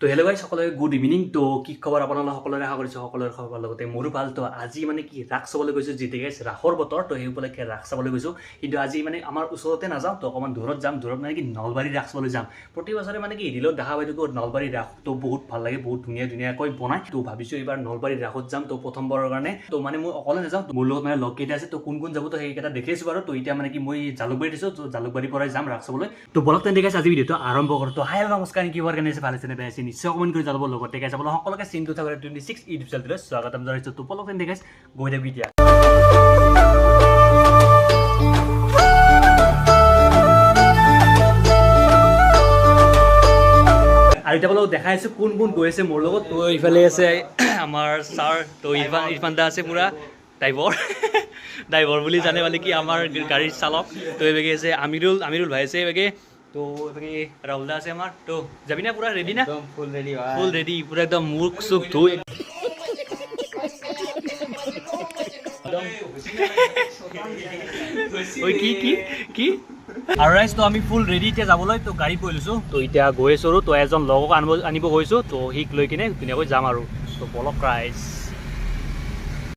তো hello' guys সকলোকে good evening. তো কি খবৰ আপোনালোক সকলোৰে আশা কৰিছোঁ সকলোৰে খবৰ লগতে মোৰো ভাল। তো আজি মানে কি ৰাস চাবলৈ গৈছোঁ, যিহেতু গাইজ ৰাসৰ বতৰ, তো সেই উপলক্ষে ৰাস চাবলৈ গৈছোঁ। কিন্তু আজি মানে আমাৰ ওচৰতে নাযাওঁ, তো অকণমান দূৰত যাম। দূৰত মানে কি নলবাৰী ৰাস চাবলৈ যাম। প্ৰতি বছৰে মানে কি ৰিলত দেখা পাই থাকোঁ নলবাৰী ৰাস, তো বহুত ভাল লাগে, বহুত ধুনীয়াকৈ বনায়। তো ভাবিছোঁ এইবাৰ নলবাৰী ৰাসত যাম, তো প্ৰথমবাৰৰ কাৰণে। তো মানে মই অকলে নাযাওঁ, মোৰ লগত মানে লগ কেইটা আছে। তো কোন যাব তো সেইকেইটা দেখিছোঁ বাৰু। তো এতিয়া মানে কি মই জালুকবাৰীত আছোঁ, তো জালুকবাৰীৰ পৰাই যাম ৰাস চাবলৈ। তো বলক তেন্তে গাইজ আজি ভিডিঅ'টো আৰম্ভ কৰোঁ। তো হাই নমস্কাৰ, কি হোৱাৰ কাৰণে ভাল আছে নে বেয়া আছে নিশ্চয় কমেণ্ট কৰি যাব। লগতে গাইজ আপোনালোক সকলোকে চিন 2026 ইউটিউব চেনেলটোলৈ স্বাগতম জনাইছোঁ। তো বলক তেন্তে গাইজ গৈ থাকোঁ এতিয়া। আৰু এতিয়া আপোনালোক দেখাই আছোঁ কোন গৈ আছে মোৰ লগত। তো ইফালে আছে আমাৰ ছাৰ, তো ইৰফান দা আছে পুৰা ড্ৰাইভৰ বুলি জানে মানে কি আমাৰ গাড়ীৰ চালক। তো এইভাগে আছে আমিৰুল ভাই আছে এইভাগে। তো এইভাগে ৰাহুল দা আছে আমাৰ। তো যাবি না পুৰা ৰেডি না? ফুল ৰেডি পুৰা একদম মুখ চুখ ধুই কি আৰু ৰাইজ। তো আমি ফুল ৰেডি এতিয়া যাবলৈ। তো গাড়ী পৰি লৈছোঁ, তো এতিয়া গৈ আছোঁ আৰু। তো এজন লগক আনিব গৈছোঁ, তো সিক লৈ কিনে ধুনীয়াকৈ যাম আৰু। তো বলক ৰাইজ।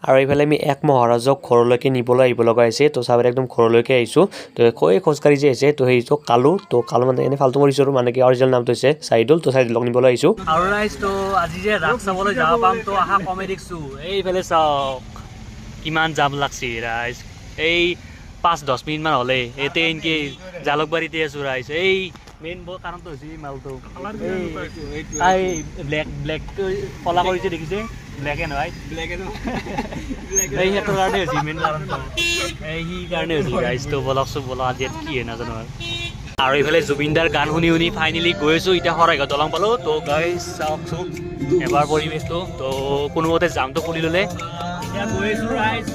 আৰু এইফালে আমি এক মহাৰাজক ঘৰলৈকে নিবলৈ আহিব লগা হৈছে। তো চাবলৈ একদম ঘৰলৈকে আহিছোঁ। তো খোজকাঢ়ি যে আহিছে, তো সেইটো কালু মানে এনেই ফাল্টু কৰিছোঁ আৰু, মানে কি অৰিজিনেল নামটো হৈছে চাইদুল। তো চাইদুলক নিবলৈ আহিছোঁ। আৰু ৰাইজ তো আজি যে ৰাস চাবলৈ যাব পাম, তো আশা কমে দেখিছোঁ। এইফালে চাওক কিমান জাম লাগছে ৰাইজ। এই 5-10 মিনিটমান হ'লে এতে এনকে জালুকবাৰীতে আছোঁ ৰাইজ। এই মেইন কাৰণটো হৈছে মালটো এই ব্লেক কলা কৰিছে দেখিছে, ব্লেক এণ্ড হোৱাইট এই সেইটোৰ কাৰণে হৈছে মেইন কাৰণটো। এই সি কাৰণে হৈছে ৰাইজ। তো বলক আজি ইয়াত কি হয় নাজানো আৰু এইফালে জুবিনদাৰ গান শুনি ফাইনেলি গৈ আছোঁ। এতিয়া শৰাইঘাট দলং পালোঁ। তো গাইজ চাওকচোন এবাৰ পৰিৱেশটো। তো কোনোমতে জামটো খুলি ল'লে এতিয়া গৈ আছোঁ ৰাইজ।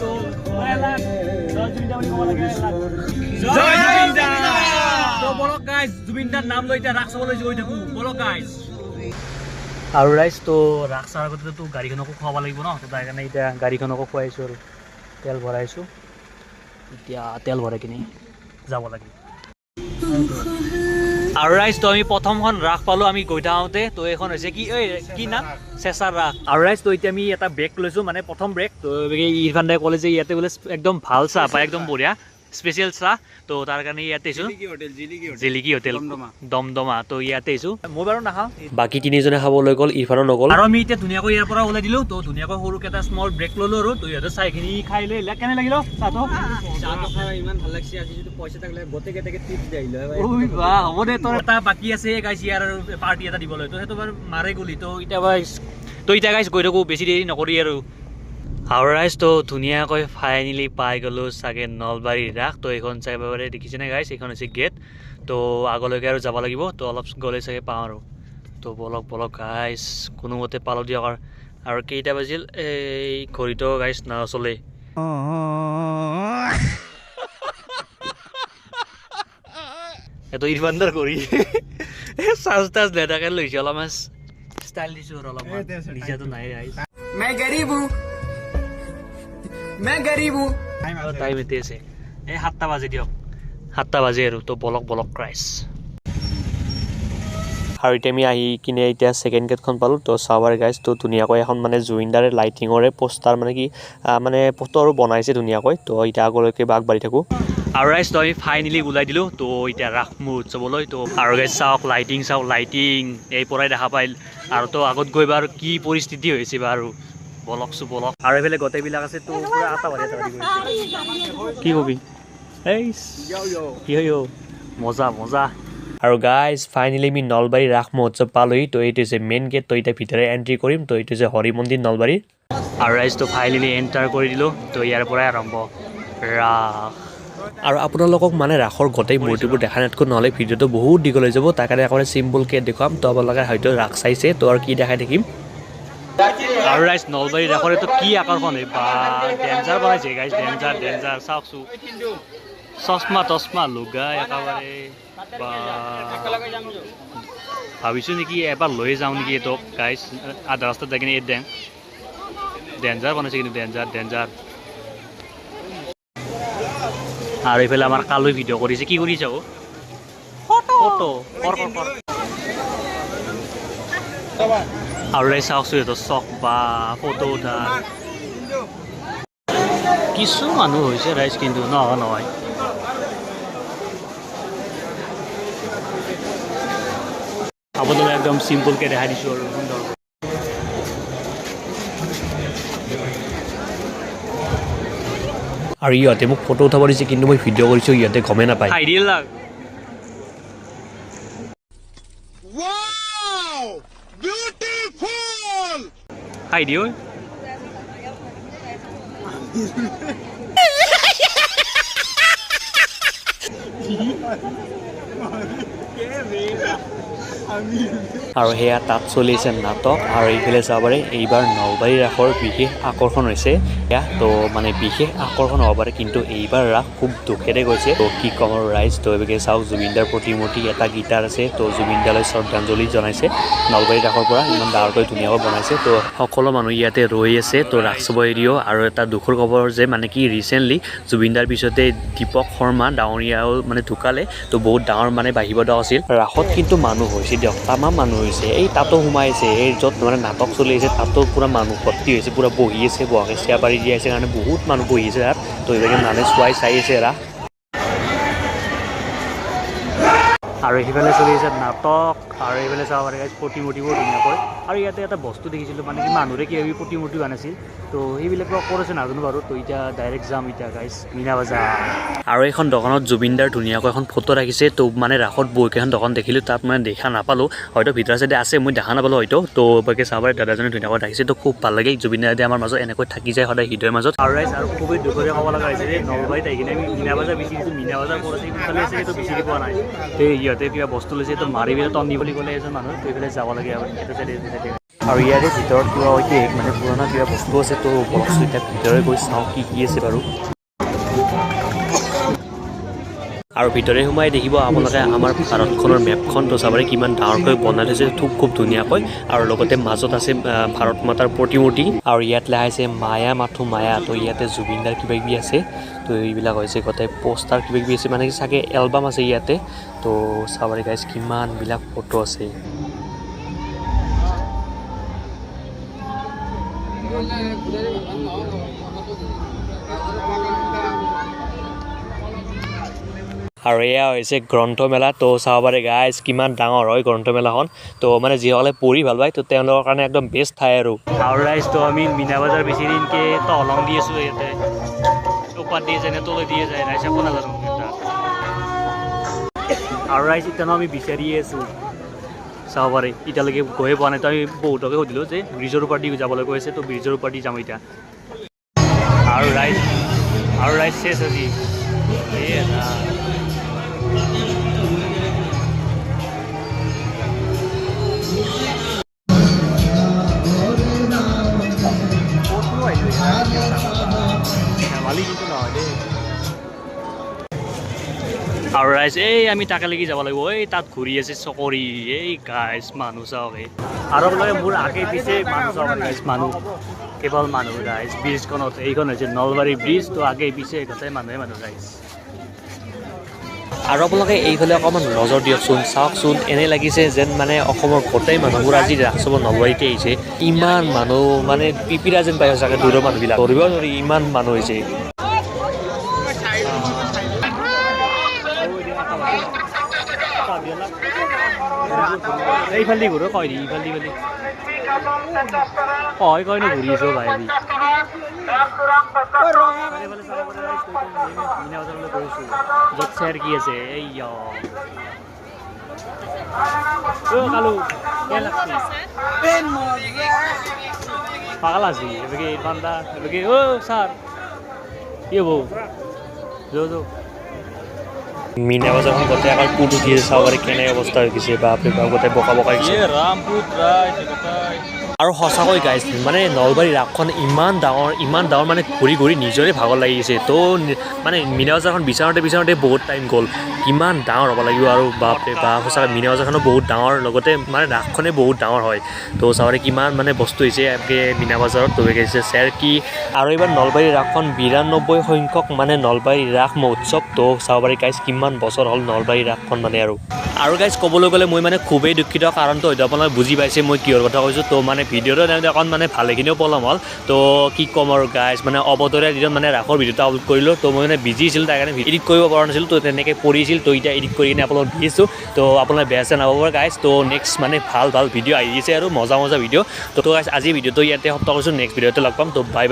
তো বলক গাইজ জুবিনদাৰ নাম লৈ এতিয়া ৰাস চাবলৈ গৈ থাকোঁ। বলক গাইজ। আৰু ৰাইজ তো ৰাস চাৰ আগতেতো গাড়ীখনকো খুৱাব লাগিব ন। তো তাৰ কাৰণে এতিয়া গাড়ীখনকো খুৱাইছোঁ আৰু তেল ভৰাইছোঁ। এতিয়া তেল ভৰাই কিনি যাব লাগে। আৰু ৰাইজ তো আমি প্ৰথমখন ৰাস পালোঁ আমি গৈ থাকোঁতে। তো এইখন হৈছে কি নাম চেঁচাৰ ৰাস। আৰু ৰাইজ তো এতিয়া আমি এটা ব্ৰেক লৈছোঁ, মানে প্ৰথম ব্ৰেক। তো ইৰফান দাই ক'লে যে ইয়াতে বোলে একদম ভাল চাহ পায়, একদম বঢ়িয়া স্পেচিয়েল চাহ। তো তাৰ কাৰণে ইয়াতে আহিছোঁ, জিলিকি হোটেল দমদমা। তো ইয়াতে আহিছোঁ, মই বাৰু নাখাওঁ, বাকী তিনিজনে খাবলৈ গ'ল, ইৰফানো নগ'ল। আৰু আমি এতিয়া ধুনীয়াকৈ ইয়াৰ পৰা ওলাই দিলোঁ। তো ধুনীয়াকৈ সৰুকৈ এটা স্মল ব্ৰেক ল'লোঁ আৰু। তো ইহঁতে চাহখিনি খাই লৈ কেনে লাগিল চাহটো খাই ইমান ভাল লাগিছে। আজি যদি পইচা থাকিলে গোটেইকেইটাকে টিপছ দি আহিলে হ'ব দে। তোৰ এটা বাকী আছে গাইছ ইয়াৰ আৰু পাৰ্টি এটা দিবলৈ। তো সেইটো বাৰু মাৰে গ'লি। তো এতিয়া গাইছ গৈ থাকোঁ, বেছি দেৰি নকৰি আৰু। আৰু ৰাইজ তো ধুনীয়াকৈ ফাইনেলি পাই গ'লোঁ চাগে নলবাৰী ৰাস। তো এইখন চাই পাৰে দেখিছেনে গাইছ, এইখন হৈছে গেট। তো আগলৈকে আৰু যাব লাগিব। তো অলপ গ'লে চাগে পাওঁ আৰু। তো বলক গাইছ কোনোমতে পালোঁ দিয়ক। আৰু কেইটা বাজিল এই ঘড়ীটো গাইছ নচলে। এইটো ইৰফানদাৰ ঘড়ী চাৰ্জ নেথাকে লৈছে, অলপমান ষ্টাইল দিছোঁ আৰু অলপমান। নিজাটো নাই গাইছ। টাইম এতে আছে এই 7টা বাজে দিয়ক, 7টা বাজে আৰু। তো বলক ক্ৰাইছ। আৰু এতিয়া আমি আহি কিনে এতিয়া ছেকেণ্ড গেটখন পালোঁ। তো চাৱাৰ গাইজ তো ধুনীয়াকৈ এখন মানে জুবিনদাৰে লাইটিঙৰে পোষ্টাৰ মানে কি মানে পোষ্টাৰো বনাইছে ধুনীয়াকৈ। তো এতিয়া আগলৈকে আগবাঢ়ি থাকোঁ। আৰু ৰাইজ তো আমি ফাইনেলি ওলাই দিলোঁ। তো এতিয়া ৰাস মহোৎসৱলৈ। তো আৰু গাইজ চাওক লাইটিং এই পৰাই দেখা পাইল। আৰু তো আগত গৈ বাৰু কি পৰিস্থিতি হৈছে বাৰু বলক। আৰু এইফালে গোটেইবিলাক আছে। তো পুৰা আটাবাৰি কি কবি এই মজা। আৰু গাইজ ফাইনেলি আমি নলবাৰী ৰাস মহোৎসৱ পালোহি। তো এইটো হৈছে মেইন গেট। তো এতিয়া ভিতৰে এণ্ট্ৰি কৰিম। তো এইটো হৈছে হৰি মন্দিৰ নলবাৰী। আৰু ৰাইজ তো ফাইনেলি এণ্টাৰ কৰি দিলোঁ। তো ইয়াৰ পৰাই আৰম্ভ ৰাস। আৰু আপোনালোকক মানে ৰাসৰ গোটেই মূৰ্তিবোৰ দেখা নাথাকোঁ, নহ'লে ভিডিঅ'টো বহুত দীঘল হৈ যাব। তাৰ কাৰণে একেবাৰে চিম্পুলকৈ দেখুৱাম। তো আপোনালোকে হয়তো ৰাস চাইছে, তো আৰু কি দেখাই থাকিম। আৰু ৰাইজ নলবাৰী ৰাসৰ এইটো কি আকৰ্ষণ বা ডেঞ্জাৰ বনাইছে গাইজ, ডেঞ্জাৰ চাওকচোন। চশমা লগাই একেবাৰে ভাবিছোঁ নেকি এবাৰ লৈ যাওঁ নেকি এইটো গাইজ। আধা ৰাস্তাত যাই কিনে ডেঞ্জাৰ বনাইছে, কিন্তু ডেঞ্জাৰ। আৰু এইফালে আমাৰ কালৈ ভিডিঅ' কৰিছে, কি কৰিছে ফটো আৰু এই চাওকচোন সিহঁতৰ চখ বা ফটো উঠা কিছু মানুহ হৈছে ৰাইজ কিন্তু নহয় আপোনালোকে একদম চিম্পলকৈ দেখাই দিছোঁ আৰু সুন্দৰ আৰু ইহঁতে মোক ফটো উঠাব দিছে কিন্তু মই ভিডিঅ' কৰিছোঁ ইহঁতে গমেই নাপায় আইডিয়েল লাগ আইডিয় আৰু সেয়া তাত চলি আছে নাটক আৰু এইফালে চাব পাৰে এইবাৰ নলবাৰী ৰাসৰ বিশেষ আকৰ্ষণ হৈছে এয়া তো মানে বিশেষ আকৰ্ষণ হ'ব পাৰে কিন্তু এইবাৰ ৰাস খুব দুখেৰে গৈছে তো কি ক'ম আৰু ৰাইজ তো এইভাগে চাওক জুবিনদাৰ প্ৰতিমূৰ্তি এটা গীটাৰ আছে তো জুবিনদালৈ শ্ৰদ্ধাঞ্জলি জনাইছে নলবাৰী ৰাসৰ পৰা ইমান ডাঙৰকৈ ধুনীয়াকৈ বনাইছে তো সকলো মানুহ ইয়াতে ৰৈ আছে তো ৰাস চাব এৰিও আৰু এটা দুখৰ খবৰ যে মানে কি ৰিচেণ্টলি জুবিনদাৰ পিছতে দীপক শৰ্মা ডাঙৰীয়াও মানে ঢুকালে তো বহুত ডাঙৰ মানে বাহিবদা আছিল ৰাসত কিন্তু মানুহ হৈছে দিয়ক তামাম মানুহ হৈছে এই তাতো সোমাইছে এই য'ত মানে নাটক চলি আছে তাতো পূৰা মানুহ ভৰ্তি হৈছে পূৰা বহি আছে বহাকে চিয়া পাৰি দিয়া আছে কাৰণে বহুত মানুহ বহি আছে তাত তো এইভাগে মানুহে চাই আছে ৰাস আৰু সেইফালে চলি আছে নাটক আৰু এইফালে চাব পাৰে প্ৰতিমূৰ্তিবোৰ ধুনীয়াকৈ আৰু ইয়াতে এটা বস্তু দেখিছিলোঁ মানে কি মানুহৰে কিবা কিবি প্ৰতিমূৰ্তি বনাইছিল তো সেইবিলাক কৰিছে নাজানো বাৰু তো এতিয়া ডাইৰেক্ট যাম এতিয়া গাইজ মীনা বজাৰ আৰু এখন দোকানত জুবিনদাৰ ধুনীয়াকৈ এখন ফটো ৰাখিছে তো মানে ৰাসত বহুকেইখন দোকান দেখিলোঁ তাত মানে দেখা নাপালোঁ হয়তো ভিতৰৰ চাইডে আছে মই দেখা নাপালোঁ হয়তো তো বাকী চাব পাৰে দাদাজনে ধুনীয়াকৈ ৰাখিছে তো খুব ভাল লাগে জুবিনদাই আমাৰ মাজত এনেকৈ থাকি যায় সদায় হৃদয়ৰ মাজত আৰু ৰাইজ আৰু খুবেই দুখৰে ক'ব লগা হৈছে যে নলবাৰীত আহি কিনে আমি মীনা বজাৰ বিচাৰি দিছোঁ মীনা বজাৰ কৰিছে ইফালে আছে সেইটো বিচাৰি পোৱা নাই তো সিহঁতে কিবা বস্তু লৈছে তো মাৰি পেলাই টন্নি বুলি ক'লে এজন মানুহ তো এইফালে যাব লাগে আৰু সেইটো চাইডে আৰু ইয়াৰে ভিতৰত কিবা ঐতিহাসিক মানে পুৰণা কিবা বস্তু আছে তো বস্তু এতিয়া ভিতৰে গৈ চাওঁ কি আছে বাৰু আৰু ভিতৰে সোমাই দেখিব আপোনালোকে আমাৰ ভাৰতখনৰ মেপখন তো চাবলৈ কিমান ডাঙৰকৈ বনাই থৈছে খুব ধুনীয়াকৈ আৰু লগতে মাজত আছে ভাৰত মাতাৰ প্ৰতিমূৰ্তি আৰু ইয়াত লেখা আছে মায়া মাথো মায়া তো ইয়াতে জুবিনদাৰ কিবা কিবি আছে তো এইবিলাক হৈছে গোটেই পোষ্টাৰ কিবা কিবি আছে মানে চাগে এলবাম আছে ইয়াতে তো চাবলৈ গাইজ কিমানবিলাক ফটো আছে আৰু এয়া হৈছে গ্ৰন্থমেলা তো চাব পাৰে গাইজ কিমান ডাঙৰ হয় গ্ৰন্থমেলাখন তো মানে যিসকলে পঢ়ি ভাল পায় তো তেওঁলোকৰ কাৰণে একদম বেষ্ট ঠাই আৰু ৰাইজ তো আমি মীনা বজাৰ বেছি দিনকৈ তলং দি আছোঁ ইয়াতে ওপৰত দিয়ে যায় নে তলে দিয়ে যায় ৰাইজ একো নাজানো আৰু ৰাইজ এতিয়া আমি বিচাৰিয়ে আছোঁ চাব পাৰে এতিয়ালৈকে গৈয়ে পোৱা নাই তো আমি বহুতকে সুধিলোঁ যে ব্ৰিজৰ ওপৰত দি যাবলৈ কৈ আছে তো ব্ৰিজৰ ওপৰত দি যাম এতিয়া আৰু ৰাইজ চেছ আজি আৰু ৰাইজ এই আমি তাকে লাগি যাব লাগিব এই তাত ঘূৰি আছে চকৰি এই গাইজ মানুহ চাওক আৰু বোলে মোৰ আগে পিছে মানুহ চাব গাইজ মানুহ কেৱল মানুহ ৰাইজ ব্ৰিজখনত এইখন হৈছে নলবাৰী ব্ৰিজ তো আগে পিছে গোটেই মানুহে ৰাইজ আৰু আপোনালোকে এইফালে অকণমান নজৰ দিয়কচোন চাওকচোন এনে লাগিছে যেন মানে অসমৰ গোটেই মানুহবোৰ আজি ৰাস চাব নলবাৰীতে আহিছে ইমান মানুহ মানে পিপিৰা যেন পাই চাগে দূৰৰ মানুহবিলাক ধৰিব নোৱাৰি ইমান মানুহ হৈছে এইফালে ঘূৰো কয় দি ইফালে কয় কয় নো ঘূৰি আছো ভাই আমি গৈছোঁ য'ত চেৰ কি আছে এই কালু পাগল আছি এবাৰে বান্দা এবাৰে ও স্যাৰ কি হবো যো মীনা বজাৰখন গোটেই অকল পুত উঠি চাব পাৰে কেনে অৱস্থা হৈ গৈছে বাপৰে বাপ গোটেই বকা বকা ৰামপুত ৰাইজ আৰু সঁচাকৈ গাইজ মানে নলবাৰী ৰাসখন ইমান ডাঙৰ মানে ঘূৰি ঘূৰি নিজৰে ভাগৰ লাগি গৈছে তো মানে মিনা বজাৰখন বিচাৰোঁতে বহুত টাইম গ'ল কিমান ডাঙৰ হ'ব লাগিব আৰু বাপৰে বা সঁচাকৈ মিনা বজাৰখনো বহুত ডাঙৰ লগতে মানে ৰাসখনে বহুত ডাঙৰ হয় তো চাবলৈ কিমান মানে বস্তু হৈছে এনেকৈ মিনা বজাৰত লৈ গৈছে চেৰকি আৰু এইবাৰ নলবাৰী ৰাসখন 92 সংখ্যক মানে নলবাৰী ৰাস মহোৎসৱ তো চাব পাৰি গাইজ কিমান বছৰ হ'ল নলবাৰী ৰাসখন মানে আৰু গাইজ ক'বলৈ গ'লে মই মানে খুবেই দুখিত কাৰণটো হয়তো আপোনালোকে বুজি পাইছে মই কিহৰ কথা কৈছোঁ তো মানে ভিডিঅ'টো তেনেকৈ অকণ মানে ভালেখিনিও পলম হ'ল তো কি ক'ম আৰু গাইজ মানে অৱতৰীয়া দিনত মানে ৰাসৰ ভিডিঅ'টো আপলোড কৰিলোঁ তো মই মানে বিজি আছিলোঁ তাৰ কাৰণে এডিট কৰিব পৰা নাছিলোঁ তো তেনেকৈ পৰিছিল তো এতিয়া এডিট কৰি কিনে আপোনালোকক দি আছোঁ তো আপোনালোকে বেয়া চেয়া নাপাব গাইজ তো নেক্সট মানে ভাল ভিডিঅ' আহি আছে আৰু মজা ভিডিঅ' তো গাইজ আজি ভিডিঅ'টো ইয়াতে সমাপ্ত কৰিছোঁ নেক্সট ভিডিঅ'তে লগ পাম তো বাই